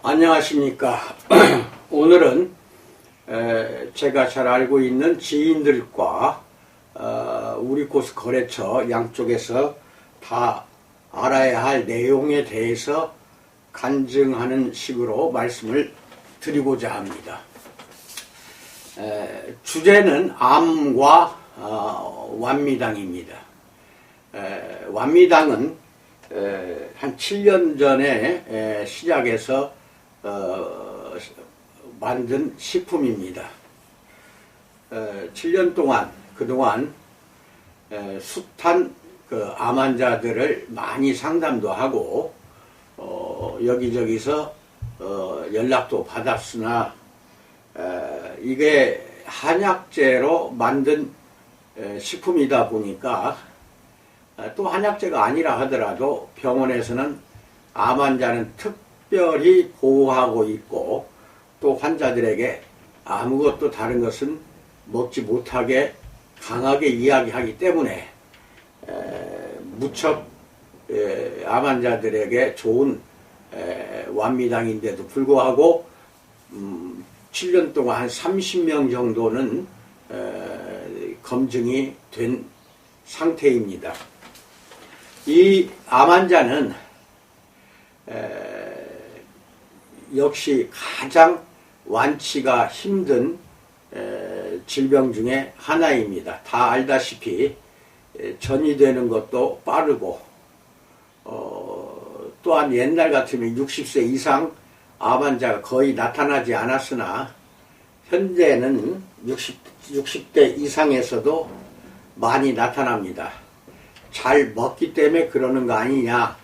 안녕하십니까. 오늘은 제가 잘 알고 있는 지인들과 우리 코스 거래처 양쪽에서 다 알아야 할 내용에 대해서 간증하는 식으로 말씀을 드리고자 합니다. 주제는 암과 완미당입니다. 완미당은 한 7년 전에 시작해서 만든 식품입니다. 7년 동안 그동안 숱한 암 환자들을 많이 상담도 하고 여기저기서 연락도 받았으나 이게 한약재로 만든 식품이다 보니까 또 한약재가 아니라 하더라도 병원에서는 암 환자는 특별히 보호하고 있고 또 환자들에게 아무것도 다른 것은 먹지 못하게 강하게 이야기하기 때문에 무척 암 환자들에게 좋은 완미당인데도 불구하고 7년 동안 한 30명 정도는 검증이 된 상태입니다. 이 암 환자는 역시 가장 완치가 힘든 질병 중에 하나입니다. 다 알다시피 전이되는 것도 빠르고 또한 옛날 같으면 60세 이상 암 환자가 거의 나타나지 않았으나 현재는 60대 이상에서도 많이 나타납니다. 잘 먹기 때문에 그러는 거 아니냐,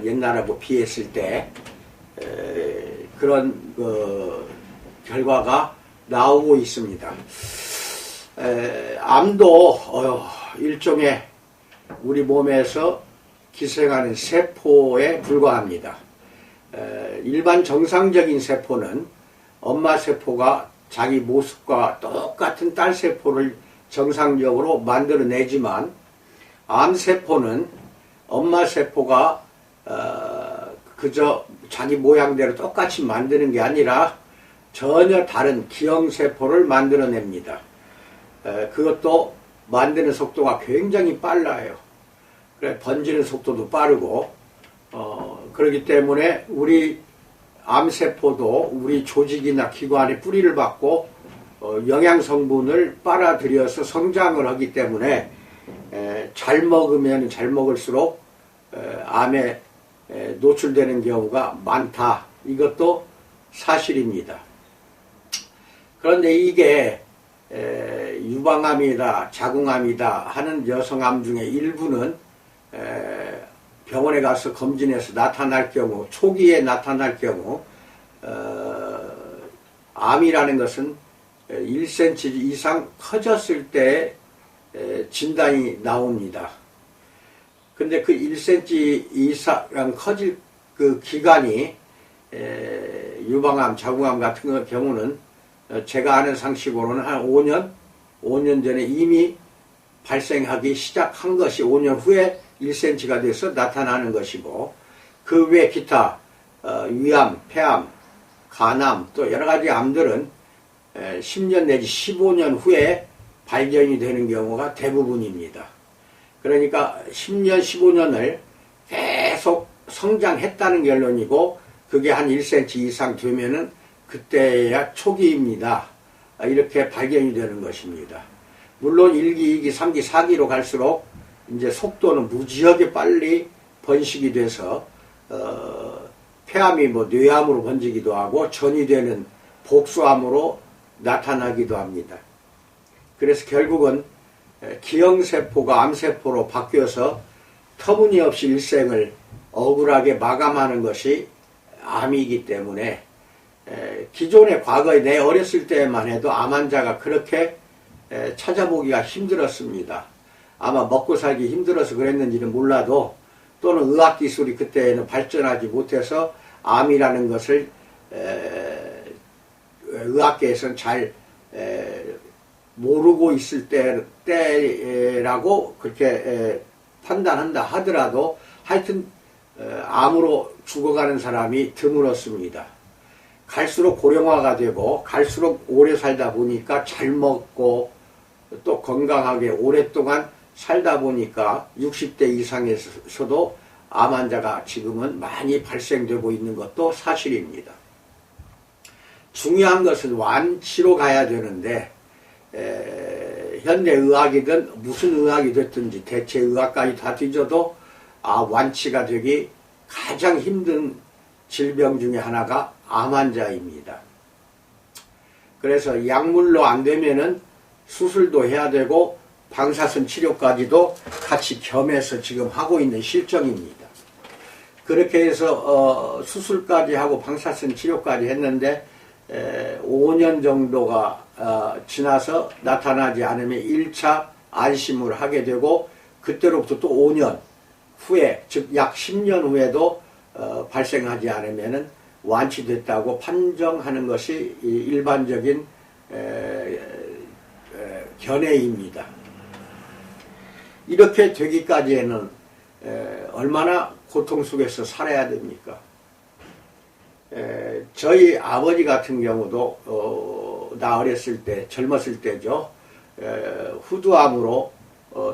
옛날하고 비했을 때 그런 결과가 나오고 있습니다. 암도 일종의 우리 몸에서 기생하는 세포에 불과합니다. 일반 정상적인 세포는 엄마 세포가 자기 모습과 똑같은 딸 세포를 정상적으로 만들어내지만 암세포는 엄마 세포가 그저 자기 모양대로 똑같이 만드는 게 아니라 전혀 다른 기형세포를 만들어냅니다. 그것도 만드는 속도가 굉장히 빨라요. 그래, 번지는 속도도 빠르고 그렇기 때문에 우리 암세포도 우리 조직이나 기관에 뿌리를 받고 영양성분을 빨아들여서 성장을 하기 때문에 잘 먹으면 잘 먹을수록 암에 노출되는 경우가 많다. 이것도 사실입니다. 그런데 이게 유방암이다, 자궁암이다 하는 여성암 중에 일부는 병원에 가서 검진해서 나타날 경우, 초기에 나타날 경우 암이라는 것은 1cm 이상 커졌을 때 진단이 나옵니다. 근데 그 1cm 이상 커질 그 기간이 유방암, 자궁암 같은 경우는 제가 아는 상식으로는 한 5년 전에 이미 발생하기 시작한 것이 5년 후에 1cm가 돼서 나타나는 것이고, 그 외 기타 위암, 폐암, 간암 또 여러 가지 암들은 10년 내지 15년 후에 발견이 되는 경우가 대부분입니다. 그러니까 10년, 15년을 계속 성장했다는 결론이고, 그게 한 1cm 이상 되면은 그때야 초기입니다. 이렇게 발견이 되는 것입니다. 물론 1기, 2기, 3기, 4기로 갈수록 이제 속도는 무지하게 빨리 번식이 돼서 폐암이 뇌암으로 번지기도 하고 전이 되는 복수암으로 나타나기도 합니다. 그래서 결국은 기형세포가 암세포로 바뀌어서 터무니없이 일생을 억울하게 마감하는 것이 암이기 때문에 기존의 과거에 내 어렸을 때만 해도 암 환자가 그렇게 찾아보기가 힘들었습니다. 아마 먹고 살기 힘들어서 그랬는지는 몰라도, 또는 의학기술이 그때는 발전하지 못해서 암이라는 것을 의학계에서는 잘 모르고 있을 때라고 그렇게 판단한다 하더라도, 하여튼 암으로 죽어가는 사람이 드물었습니다. 갈수록 고령화가 되고 갈수록 오래 살다 보니까 잘 먹고 또 건강하게 오랫동안 살다 보니까 60대 이상에서도 암 환자가 지금은 많이 발생되고 있는 것도 사실입니다. 중요한 것은 완치로 가야 되는데 현대의학이든 무슨 의학이 됐든지 대체의학까지 다 뒤져도 완치가 되기 가장 힘든 질병 중에 하나가 암 환자입니다. 그래서 약물로 안 되면은 수술도 해야 되고 방사선 치료까지도 같이 겸해서 지금 하고 있는 실정입니다. 그렇게 해서 수술까지 하고 방사선 치료까지 했는데 5년 정도가 지나서 나타나지 않으면 1차 안심을 하게 되고 그때로부터 또 5년 후에 즉 약 10년 후에도 발생하지 않으면 완치됐다고 판정하는 것이 일반적인 견해입니다. 이렇게 되기까지에는 얼마나 고통 속에서 살아야 됩니까? 저희 아버지 같은 경우도 나 어렸을 때 젊었을 때죠. 후두암으로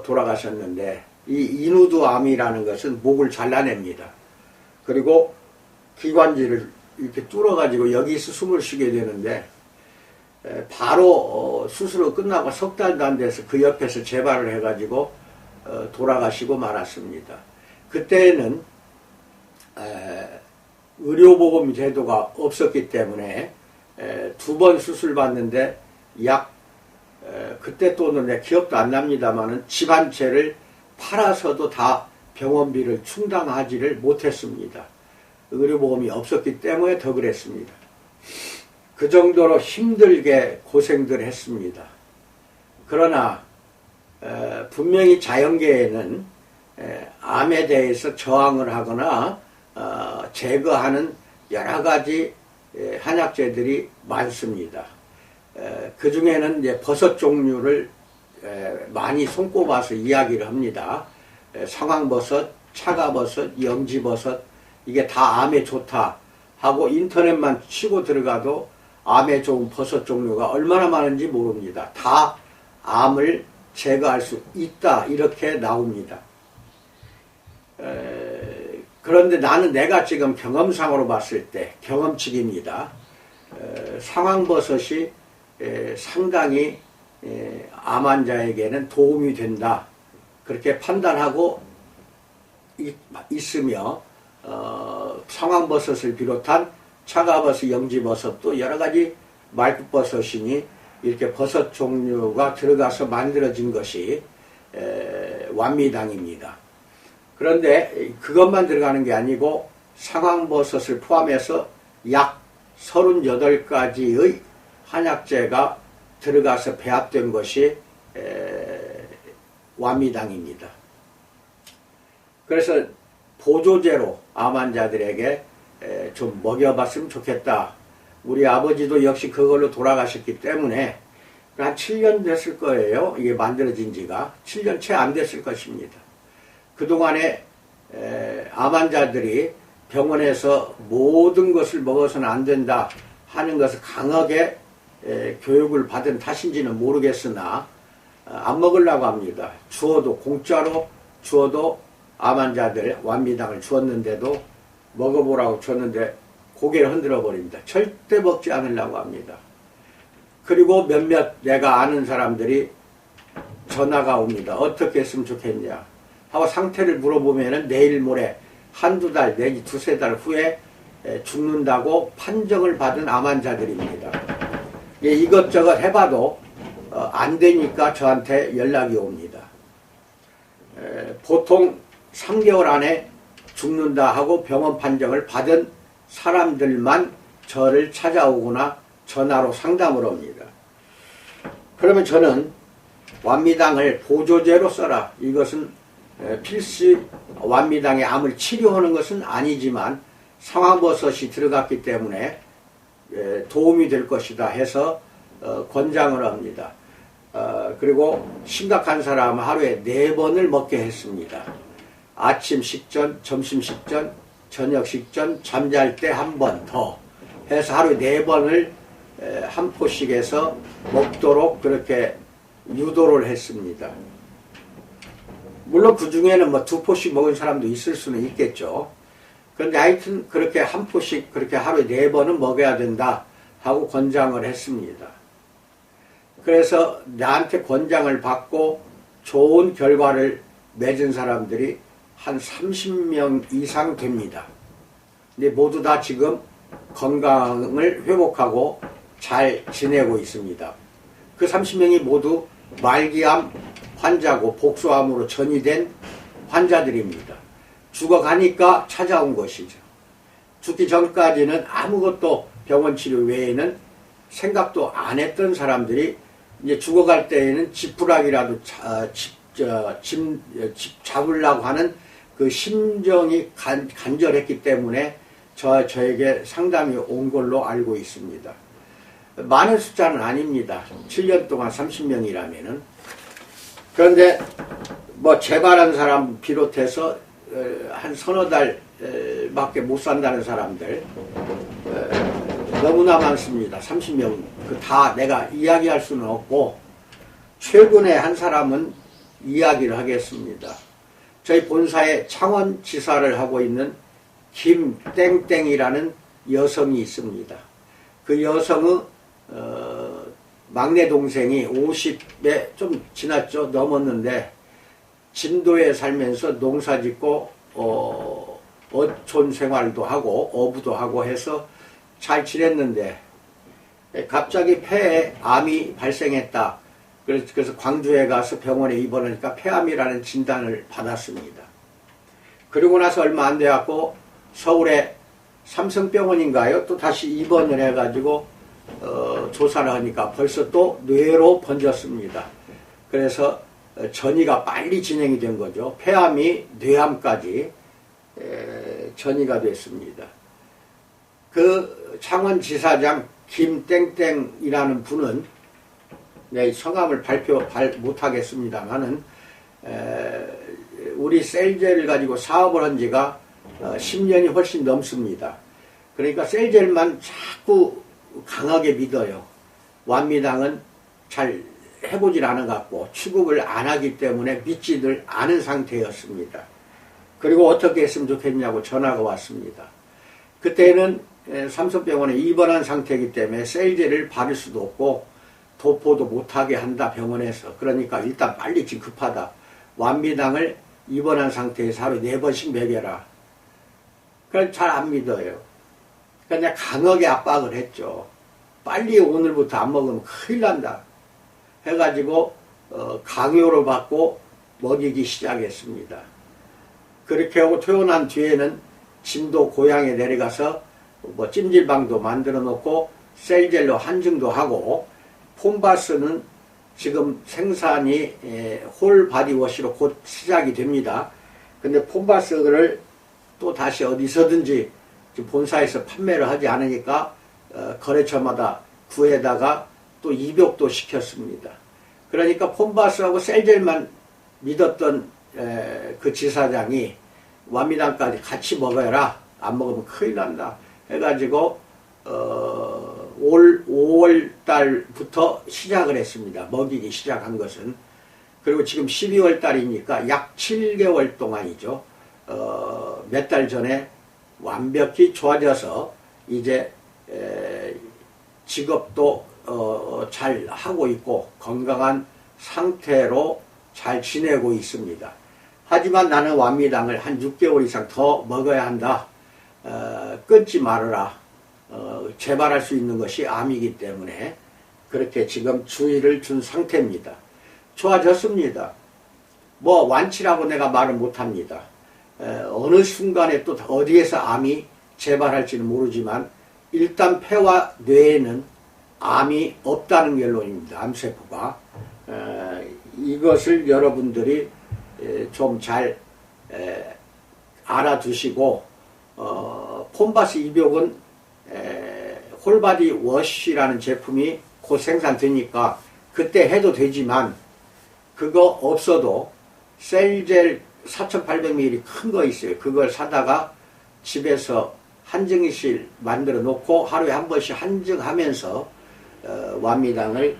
돌아가셨는데 이 인후두암이라는 것은 목을 잘라냅니다. 그리고 기관지를 이렇게 뚫어가지고 여기서 숨을 쉬게 되는데 바로 수술을 끝나고 석 달도 안 돼서 그 옆에서 재발을 해가지고 돌아가시고 말았습니다. 그때는 의료보험 제도가 없었기 때문에 2번 수술 받는데 약 그때 또는 내 기억도 안 납니다만은 집 한 채를 팔아서도 다 병원비를 충당하지를 못했습니다. 의료보험이 없었기 때문에 더 그랬습니다. 그 정도로 힘들게 고생들 했습니다. 그러나 분명히 자연계에는 암에 대해서 저항을 하거나 제거하는 여러 가지 한약재들이 많습니다. 그 중에는 이제 버섯 종류를 많이 손꼽아서 이야기를 합니다. 상황버섯, 차가버섯, 영지버섯 이게 다 암에 좋다 하고 인터넷만 치고 들어가도 암에 좋은 버섯 종류가 얼마나 많은지 모릅니다. 다 암을 제거할 수 있다 이렇게 나옵니다. 그런데 나는 내가 지금 경험상으로 봤을 때 경험칙입니다. 상황버섯이 상당히 암 환자에게는 도움이 된다 그렇게 판단하고 있으며 상황버섯을 비롯한 차가버섯, 영지버섯도 여러가지 말국버섯이니 이렇게 버섯 종류가 들어가서 만들어진 것이 완미당입니다. 그런데 그것만 들어가는 게 아니고 상황버섯을 포함해서 약 38가지의 한약재가 들어가서 배합된 것이 완미당입니다. 그래서 보조제로 암 환자들에게 좀 먹여봤으면 좋겠다. 우리 아버지도 역시 그걸로 돌아가셨기 때문에 한 7년 됐을 거예요. 이게 만들어진 지가 7년 채 안 됐을 것입니다. 그동안에 암 환자들이 병원에서 모든 것을 먹어서는 안 된다 하는 것을 강하게 교육을 받은 탓인지는 모르겠으나 안 먹으려고 합니다. 주어도 공짜로 주어도 암 환자들 완미당을 주었는데도 먹어보라고 줬는데 고개를 흔들어 버립니다. 절대 먹지 않으려고 합니다. 그리고 몇몇 내가 아는 사람들이 전화가 옵니다. 어떻게 했으면 좋겠냐 하고 상태를 물어보면은 내일 모레 한두 달 내지 두세 달 후에 죽는다고 판정을 받은 암 환자들입니다. 이것저것 해봐도 안 되니까 저한테 연락이 옵니다. 보통 3개월 안에 죽는다 하고 병원 판정을 받은 사람들만 저를 찾아오거나 전화로 상담을 합니다. 그러면 저는 완미당을 보조제로 써라. 이것은 필시 완미당의 암을 치료하는 것은 아니지만 상황버섯이 들어갔기 때문에 도움이 될 것이다 해서 권장을 합니다. 그리고 심각한 사람은 하루에 4번을 먹게 했습니다. 아침 식전, 점심 식전, 저녁 식전, 잠잘 때 한 번 더 해서 하루에 4번을 한 포씩 해서 먹도록 그렇게 유도를 했습니다. 물론 그 중에는 뭐 2포씩 먹은 사람도 있을 수는 있겠죠. 그런데 하여튼 그렇게 한 포씩 그렇게 하루에 4번은 먹어야 된다 하고 권장을 했습니다. 그래서 나한테 권장을 받고 좋은 결과를 맺은 사람들이 한 30명 이상 됩니다. 근데 모두 다 지금 건강을 회복하고 잘 지내고 있습니다. 그 30명이 모두 말기암 환자고 복소암으로 전이된 환자들입니다. 죽어가니까 찾아온 것이죠. 죽기 전까지는 아무것도 병원 치료 외에는 생각도 안 했던 사람들이 이제 죽어갈 때에는 지푸라기라도 집 잡으려고 하는 그 심정이 간절했기 때문에 저에게 상담이 온 걸로 알고 있습니다. 많은 숫자는 아닙니다. 7년 동안 30명이라면은. 그런데 뭐 재발한 사람 비롯해서 한 서너 달밖에 못 산다는 사람들 너무나 많습니다. 30명 다 내가 이야기할 수는 없고 최근에 한 사람은 이야기를 하겠습니다. 저희 본사에 창원지사를 하고 있는 김땡땡이라는 여성이 있습니다. 그 여성의 막내 동생이 50에 좀 지났죠. 넘었는데 진도에 살면서 농사 짓고 어촌 생활도 하고 어부도 하고 해서 잘 지냈는데 갑자기 폐에 암이 발생했다. 그래서 광주에 가서 병원에 입원하니까 폐암이라는 진단을 받았습니다. 그리고 나서 얼마 안 돼갖고 서울에 삼성병원인가요? 또 다시 입원을 해가지고 조사를 하니까 벌써 또 뇌로 번졌습니다. 그래서 전이가 빨리 진행이 된 거죠. 폐암이 뇌암까지 전이가 됐습니다. 그 창원지사장 김땡땡이라는 분은 네, 성함을 발표 못하겠습니다만은 우리 셀젤을 가지고 사업을 한 지가 10년이 훨씬 넘습니다. 그러니까 셀젤만 자꾸 강하게 믿어요. 완미당은 잘 해보질 않은 것 같고 취급을 안 하기 때문에 믿지들 않은 상태였습니다. 그리고 어떻게 했으면 좋겠냐고 전화가 왔습니다. 그때는 삼성병원에 입원한 상태이기 때문에 셀젤을 받을 수도 없고 도포도 못하게 한다 병원에서. 그러니까 일단 빨리 지금 급하다. 완미당을 입원한 상태에서 하루에 4번씩 먹여라. 그걸 잘 안 믿어요. 그러니까 강하게 압박을 했죠. 빨리 오늘부터 안 먹으면 큰일 난다 해가지고 강요를 받고 먹이기 시작했습니다. 그렇게 하고 퇴원한 뒤에는 진도 고향에 내려가서 뭐 찜질방도 만들어 놓고 셀젤로 한증도 하고 폼바스는 지금 생산이 홀바디워시로 곧 시작이 됩니다. 근데 폼바스를 또 다시 어디서든지 본사에서 판매를 하지 않으니까 거래처마다 구해다가 또 입욕도 시켰습니다. 그러니까 폼바스하고 셀젤만 믿었던 그 지사장이 완미당까지 같이 먹어라. 안 먹으면 큰일 난다 해가지고 5월 달부터 시작을 했습니다. 먹이기 시작한 것은. 그리고 지금 12월 달이니까 약 7개월 동안이죠. 몇 달 전에 완벽히 좋아져서 이제 직업도 잘 하고 있고 건강한 상태로 잘 지내고 있습니다. 하지만 나는 완미당을 한 6개월 이상 더 먹어야 한다. 끊지 말아라. 재발할 수 있는 것이 암이기 때문에 그렇게 지금 주의를 준 상태입니다. 좋아졌습니다. 뭐 완치라고 내가 말을 못합니다. 어느 순간에 또 어디에서 암이 재발할지는 모르지만 일단 폐와 뇌에는 암이 없다는 결론입니다. 암세포가. 이것을 여러분들이 좀 잘 알아두시고 폼바스 입욕은 홀바디 워시라는 제품이 곧 생산되니까 그때 해도 되지만 그거 없어도 셀젤 4800ml 큰 거 있어요. 그걸 사다가 집에서 한증실 만들어 놓고 하루에 한 번씩 한증하면서 완미당을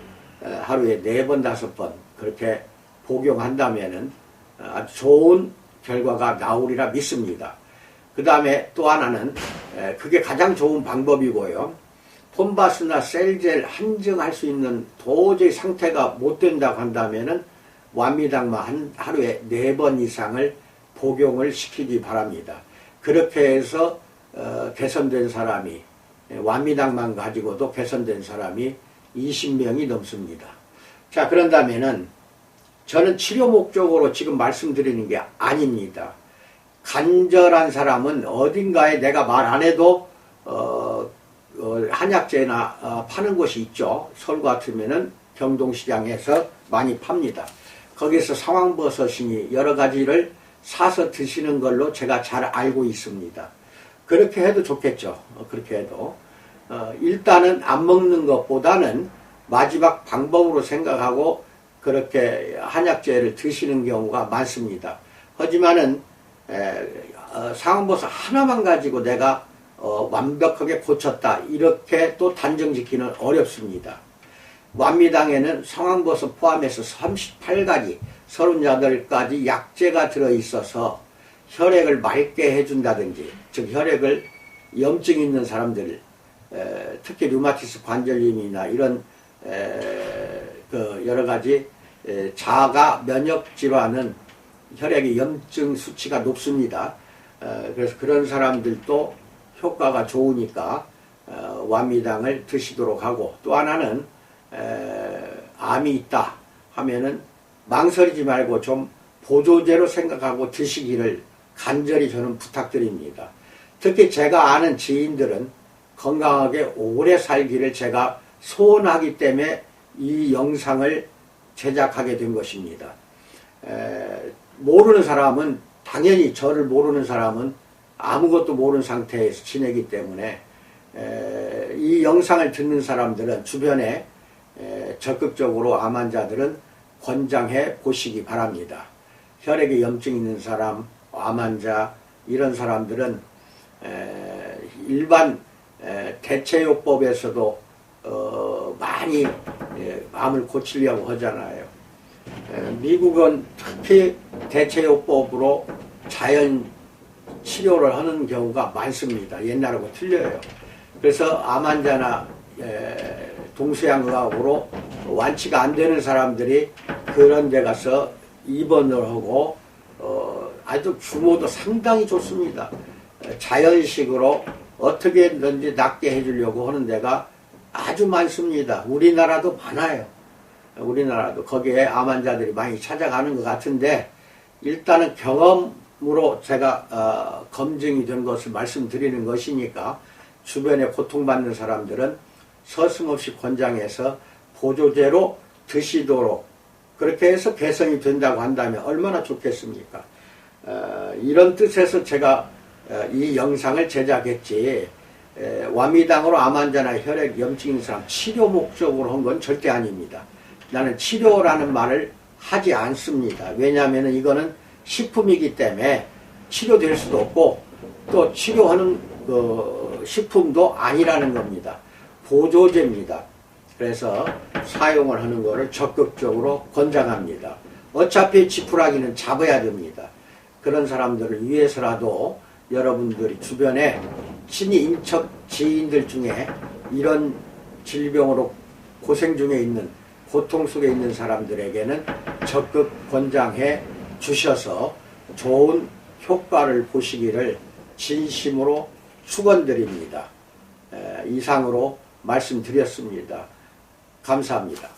하루에 4번, 5번 그렇게 복용한다면은 아주 좋은 결과가 나오리라 믿습니다. 그 다음에 또 하나는 그게 가장 좋은 방법이고요. 폼바스나 셀젤 한증할 수 있는 도저히 상태가 못 된다고 한다면은 완미당만 하루에 4번 이상을 복용을 시키기 바랍니다. 그렇게 해서 개선된 사람이 완미당만 가지고도 개선된 사람이 20명이 넘습니다. 자, 그런다면은 저는 치료 목적으로 지금 말씀드리는 게 아닙니다. 간절한 사람은 어딘가에 내가 말 안 해도 한약재나 파는 곳이 있죠. 서울 같으면은 경동시장에서 많이 팝니다. 거기서 상황버섯이니 여러 가지를 사서 드시는 걸로 제가 잘 알고 있습니다. 그렇게 해도 좋겠죠. 그렇게 해도 일단은 안 먹는 것보다는 마지막 방법으로 생각하고 그렇게 한약재를 드시는 경우가 많습니다. 하지만은 상황버섯 하나만 가지고 내가 완벽하게 고쳤다 이렇게 또 단정짓기는 어렵습니다. 완미당에는 상황버섯 포함해서 38가지 38가지 약재가 들어있어서 혈액을 맑게 해준다든지, 즉 혈액을 염증 있는 사람들, 특히 류마티스 관절염이나 이런 그 여러 가지 자가 면역 질환은 혈액의 염증 수치가 높습니다. 그래서 그런 사람들도 효과가 좋으니까 완미당을 드시도록 하고, 또 하나는 암이 있다 하면은 망설이지 말고 좀 보조제로 생각하고 드시기를 간절히 저는 부탁드립니다. 특히 제가 아는 지인들은 건강하게 오래 살기를 제가 소원하기 때문에 이 영상을 제작하게 된 것입니다. 모르는 사람은, 당연히 저를 모르는 사람은 아무것도 모르는 상태에서 지내기 때문에 이 영상을 듣는 사람들은 주변에 적극적으로 암 환자들은 권장해 보시기 바랍니다. 혈액에 염증 있는 사람, 암 환자 이런 사람들은 일반 대체요법에서도 많이 암을 고치려고 하잖아요. 미국은 특히 대체요법으로 자연 치료를 하는 경우가 많습니다. 옛날하고 틀려요. 그래서 암 환자나 동서양 의학으로 완치가 안 되는 사람들이 그런 데 가서 입원을 하고 아주 규모도 상당히 좋습니다. 자연식으로 어떻게든지 낫게 해주려고 하는 데가 아주 많습니다. 우리나라도 많아요. 우리나라도 거기에 암 환자들이 많이 찾아가는 것 같은데, 일단은 경험으로 제가 검증이 된 것을 말씀드리는 것이니까 주변에 고통받는 사람들은 서슴없이 권장해서 보조제로 드시도록, 그렇게 해서 개선이 된다고 한다면 얼마나 좋겠습니까? 이런 뜻에서 제가 이 영상을 제작했지, 완미당으로 암 환자나 혈액 염증 있는 사람 치료 목적으로 한 건 절대 아닙니다. 나는 치료라는 말을 하지 않습니다. 왜냐하면 이거는 식품이기 때문에 치료될 수도 없고 또 치료하는 식품도 아니라는 겁니다. 보조제입니다. 그래서 사용을 하는 것을 적극적으로 권장합니다. 어차피 지푸라기는 잡아야 됩니다. 그런 사람들을 위해서라도 여러분들이 주변에 친히 인척 지인들 중에 이런 질병으로 고생 중에 있는, 고통 속에 있는 사람들에게는 적극 권장해 주셔서 좋은 효과를 보시기를 진심으로 축원드립니다. 이상으로 말씀드렸습니다. 감사합니다.